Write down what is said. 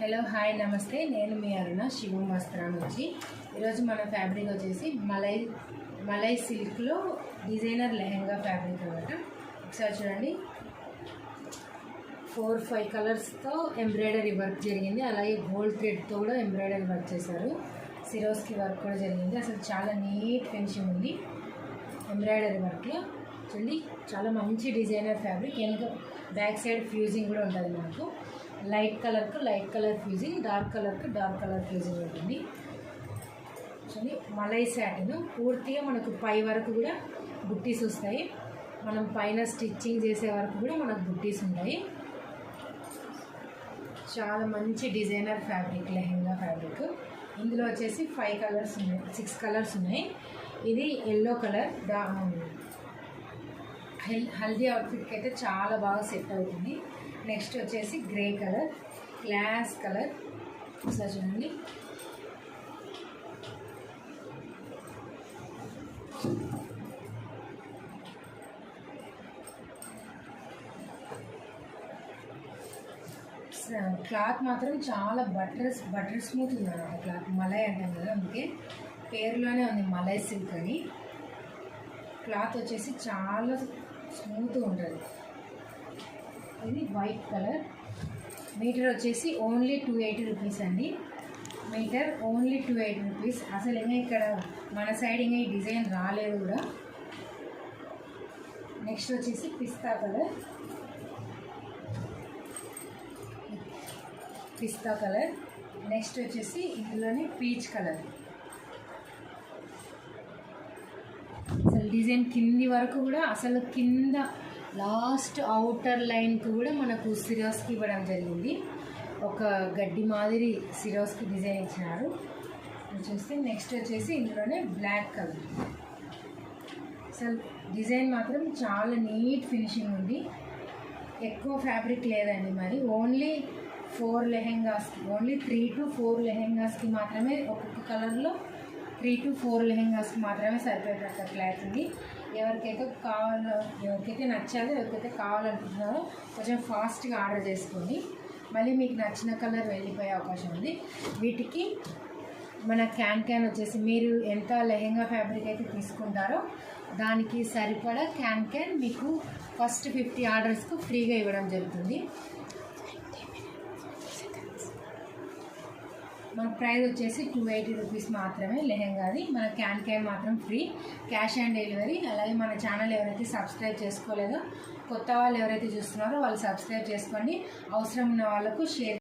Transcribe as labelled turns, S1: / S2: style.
S1: Hello hi నమస్తే, నేను మీ అరుణ శివం వస్త్రా నుంచి. ఈరోజు మన ఫ్యాబ్రిక్ వచ్చేసి మలై సిల్క్లో డిజైనర్ లెహెంగా ఫ్యాబ్రిక్ అనమాట. ఒకసారి చూడండి, 4-5 కలర్స్తో ఎంబ్రాయిడరీ వర్క్ జరిగింది. అలాగే గోల్డ్ థ్రెడ్తో కూడా ఎంబ్రాయిడరీ వర్క్ చేశారు. సిరోస్కి వర్క్ కూడా జరిగింది. అసలు చాలా నీట్ ఫినిషింగ్ ఉంది ఎంబ్రాయిడరీ వర్క్లో. చూడండి, చాలా మంచి డిజైనర్ ఫ్యాబ్రిక్. వెనుక బ్యాక్ సైడ్ ఫ్యూజింగ్ కూడా ఉంటుంది మనకు. లైట్ కలర్కు లైట్ కలర్ ఫ్యూజింగ్, డార్క్ కలర్కు డార్క్ కలర్ ఫ్యూజింగ్ ఉంటుంది. చూడండి, మలై శాటిన్ పూర్తిగా మనకు పై వరకు కూడా బుట్టీస్ వస్తాయి. మనం పైన స్టిచ్చింగ్ చేసే వరకు కూడా మనకు బుట్టీస్ ఉంటాయి. చాలా మంచి డిజైనర్ ఫ్యాబ్రిక్, లెహెంగా ఫ్యాబ్రిక్. ఇందులో వచ్చేసి 5 కలర్స్ ఉన్నాయి, 6 కలర్స్ ఉన్నాయి. ఇది ఎల్లో కలర్, హల్దీ అవుట్ఫిట్కి అయితే చాలా బాగా సెట్ అవుతుంది. నెక్స్ట్ వచ్చేసి గ్రే కలర్, గ్లాస్ కలర్. ఒకసారి చూడండి, క్లాత్ మాత్రం చాలా బటర్ స్మూత్ ఉంది అన్నమాట. క్లాత్ మలై అంటాం కదా, అందుకే పేరులోనే ఉంది మలై సిల్క్ అని. క్లాత్ వచ్చేసి చాలా స్మూత్గా ఉంటుంది. ఇది వైట్ కలర్. మీటర్ వచ్చేసి ఓన్లీ 280 రూపీస్ అండి. Metre only 280 rupees. అసలు ఇంకా ఇక్కడ మన సైడ్ ఇంకా ఈ డిజైన్ రాలేదు కూడా. నెక్స్ట్ వచ్చేసి పిస్తా కలర్, నెక్స్ట్ వచ్చేసి ఇందులోనే పీచ్ కలర్. అసలు డిజైన్ కింది వరకు కూడా, అసలు కింద లాస్ట్ అవుటర్ లైన్కి కూడా మనకు సిరోస్కి ఇవ్వడం జరిగింది. ఒక గడ్డి మాదిరి సిరోస్కి డిజైన్ ఇచ్చినారు. చూస్తే నెక్స్ట్ వచ్చేసి ఇందులోనే బ్లాక్ కలర్. అసలు డిజైన్ మాత్రం చాలా నీట్ ఫినిషింగ్ ఉంది. ఎక్కువ ఫ్యాబ్రిక్ లేదండి. మరి ఓన్లీ 4 లెహెంగాస్కి, ఓన్లీ 3 to 4 లెహెంగాస్కి మాత్రమే, ఒక్కొక్క కలర్లో 3 to 4 లెహెంగాస్కి మాత్రమే సరిపోయేటట్టు క్లాత్ ఉంది. ఎవరికైతే కావాలో, ఎవరికైతే నచ్చాలో, ఎవరికైతే కావాలనుకుంటున్నారో కొంచెం ఫాస్ట్గా ఆర్డర్ చేసుకోండి. మళ్ళీ మీకు నచ్చిన కలర్ వెళ్ళిపోయే అవకాశం ఉంది. వీటికి మన క్యాన్ వచ్చేసి, మీరు ఎంత లెహెంగా ఫ్యాబ్రిక్ అయితే తీసుకుంటారో దానికి సరిపడా క్యాన్ మీకు ఫస్ట్ 50 ఆర్డర్స్కు ఫ్రీగా ఇవ్వడం జరుగుతుంది. మన ప్రైస్ వచ్చేసి 280 రూపీస్ మాత్రమే లెహెంగాది. మన క్యాన్ మాత్రం ఫ్రీ, క్యాష్ ఆన్ డెలివరీ. అలాగే మన ఛానల్ ఎవరైతే సబ్స్క్రైబ్ చేసుకోలేదో, కొత్త వాళ్ళు ఎవరైతే చూస్తున్నారో వాళ్ళు సబ్స్క్రైబ్ చేసుకోండి. అవసరం ఉన్న వాళ్ళకు షేర్